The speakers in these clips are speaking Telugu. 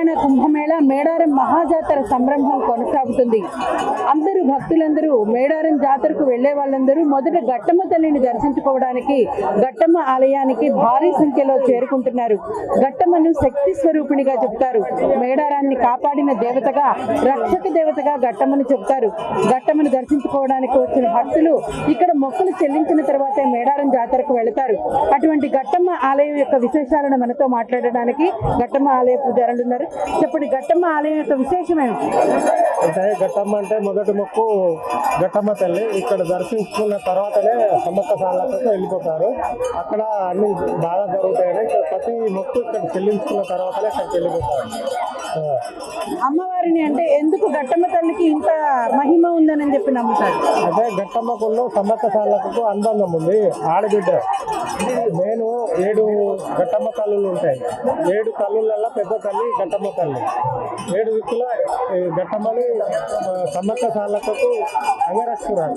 తెలంగాణ కుంభమేళ మేడారం మహాజాతర సంరంభం కొనసాగుతుంది. అందరూ భక్తులందరూ మేడారం జాతరకు వెళ్లే వాళ్ళందరూ మొదట గట్టమ్మ తల్లిని దర్శించుకోవడానికి గట్టమ్మ ఆలయానికి భారీ సంఖ్యలో చేరుకుంటున్నారు. గట్టమ్మను శక్తి స్వరూపిణిగా చెప్తారు. మేడారాన్ని కాపాడిన దేవతగా, రక్షక దేవతగా గట్టమ్మను చెప్తారు. గట్టమ్మను దర్శించుకోవడానికి వచ్చిన భక్తులు ఇక్కడ మొక్కులు చెల్లించిన తర్వాతే మేడారం జాతరకు వెళతారు. అటువంటి గట్టమ్మ ఆలయం యొక్క విశేషాలను మనతో మాట్లాడడానికి గట్టమ్మ ఆలయ పూజారులు ఉన్నారు. చెప్పండి, గట్టమ్మ ఆలయం యొక్క విశేషం ఏమిటి? అంటే గట్టమ్మ అంటే మొదటి మొక్కు గట్టమ్మ తల్లి. ఇక్కడ దర్శించుకున్న తర్వాతనే సమ్మక్క సార్లకు వెళ్ళిపోతారు. అక్కడ అన్ని బాగా జరుగుతాయని ఇక్కడ ప్రతి మొక్కు ఇక్కడ చెల్లించుకున్న తర్వాతనే అక్కడికి వెళ్ళిపోతారు. అమ్మవారిని అంటే ఎందుకు గట్టమ్మ తల్లికి ఇంత మహిమ ఉందని చెప్పి నమ్ముతారు? అంటే గట్టమ్మకుల్లో సమ్మక్క సార్లకు అనుబంధం ఉంది. ఆడబిడ్డ నేను 7 గట్టమ్మ తల్లులు ఉంటాయి. 7 తల్లులలో పెద్ద తల్లి గట్టమ్మ తల్లి. 7 దిక్కుల గట్టమ్మని సమ్మక్క సార్లకు అంగరక్షకురాలు.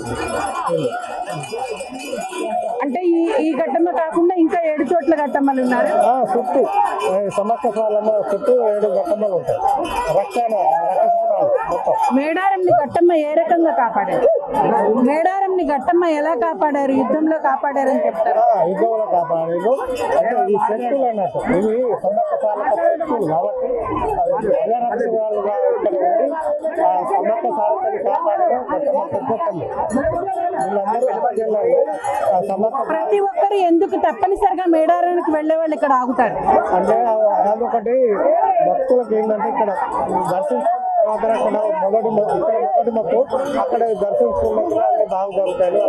అంటే ఈ గట్టమ్మ కాకుండా ఇంకా 7 చోట్ల గట్టమ్మలు ఉన్నారు. చుట్టూ సమ్మక్క సార్లమ్మ చుట్టూ 7 గట్టమ్మలు ఉంటాయి. మేడారంని గట్టమ్మ ఏ రకంగా కాపాడారు? మేడారంని గట్టమ్మ ఎలా కాపాడారు? యుద్ధంలో కాపాడారు అని చెప్తారు. యుద్ధంలో కాపాడారు. అంటే ఈ శక్తులు అన్నట్టు ఇవి సమ్మక్క సార్లకు శక్తులు కాబట్టి అంగరక్షకురాలుగా ఇక్కడ ఉండి ఆ సమ్మక్క సార్లని కాపాడడం గట్టమ్మ పెద్ద తల్లి. వీళ్ళందరూ జిల్లాలో సమ్మక్క. ప్రతి ఒక్కరు ఎందుకు తప్పనిసరిగా మేడారానికి వెళ్లే వాళ్ళు ఇక్కడ ఆగుతారు? అంటే అదొకటి భక్తులకు ఏంటంటే ఇక్కడ దర్శించుకున్న తర్వాత అక్కడ మొదటి మొక్కు అక్కడ దర్శించుకున్నప్పుడు బాగా జరుగుతాయి.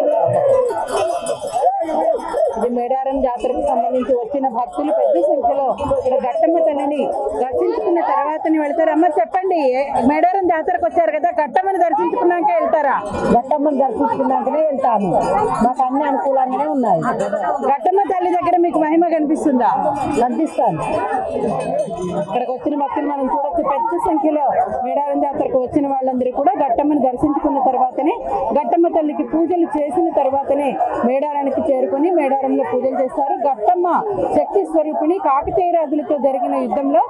ఇది మేడారం జాతరకు సంబంధించి వచ్చిన భక్తులు పెద్ద సంఖ్యలో ఇక్కడ గట్టమ్మ తల్లిని దర్శించుకున్న తర్వాతని వెళ్తారు. అమ్మ చెప్పండి, మేడారం జాతరకు వచ్చారు కదా, గట్టమ్మని దర్శించుకున్నాకే వెళ్తారా? గట్టమ్మని దర్శించుకున్నాకనే వెళ్తాము. మాకు అన్ని అనుకూలంగానే ఉన్నాయి. గట్టమ్మ తల్లి దగ్గర మీకు మహిమ కనిపిస్తుందా? కనిపిస్తాను. ఇక్కడికి వచ్చిన భక్తులు మనం చూడొచ్చు. పెద్ద సంఖ్యలో మేడారం జాతరకు వచ్చిన వాళ్ళందరూ కూడా గట్టమ్మని దర్శించుకున్న తర్వాతనే, గట్టమ్మ తల్లికి పూజలు చేసిన తర్వాతనే మేడారానికి చేరుకొని మేడారంలో పూజలు చేస్తారు. గట్టమ్మ శక్తి స్వరూపిణి. కాకతీయ రాజులతో జరిగిన యుద్ధంలో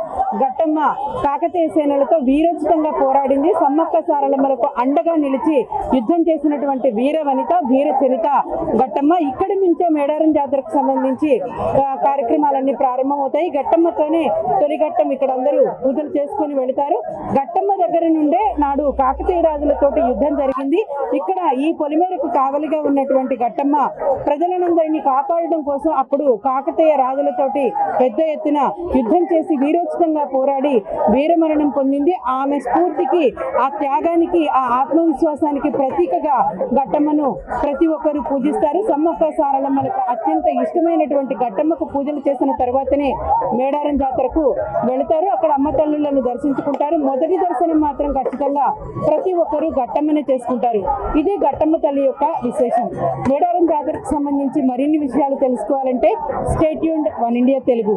గట్టమ్మ కాకతీయ సేనలతో వీరోచితంగా పోరాడింది. సమ్మక్క సారలమ్మలకు అండగా నిలిచి యుద్ధం చేసినటువంటి వీర వనిత, వీర చరిత గట్టమ్మ. ఇక్కడి నుంచే మేడారం జాతరకు సంబంధించి కార్యక్రమాలన్నీ ప్రారంభమవుతాయి. గట్టమ్మతోనే తొలి ఘట్టం ఇక్కడ అందరూ పూజలు చేసుకుని వెళతారు. గట్టమ్మ దగ్గర నుండే నాడు కాకతీయ రాజులతోటి యుద్ధం జరిగింది. ఇక్కడ ఈ పొలిమేరకు కావలిగా ఉన్నటువంటి గట్టమ్మ ప్రజలందరినీ కాపాడడం కోసం అప్పుడు కాకతీయ రాజులతోటి పెద్ద ఎత్తున యుద్ధం చేసి వీరోచితంగా పోరాడి వీరమరణం పొందింది. ఆమె స్ఫూర్తికి, ఆ త్యాగానికి, ఆ ఆత్మవిశ్వాసానికి ప్రతీకగా గట్టమ్మను ప్రతి ఒక్కరూ పూజిస్తారు. సమ్మక్క సారలమ్మలకు అత్యంత ఇష్టమైనటువంటి గట్టమ్మకు పూజలు చేసిన తర్వాతనే మేడారం జాతరకు వెళతారు. అక్కడ అమ్మ తల్లులను దర్శించుకుంటారు. మొదటి దర్శనం మాత్రం ఖచ్చితంగా ప్రతి ఒక్కరూ గట్టమ్మనే చేసుకుంటారు. ఇదే గట్టమ్మ తల్లి యొక్క విశేషం. మేడారం జాతరకు సంబంధించి మరిన్ని విషయాలు తెలుసుకోవాలంటే stay tuned one India Telugu.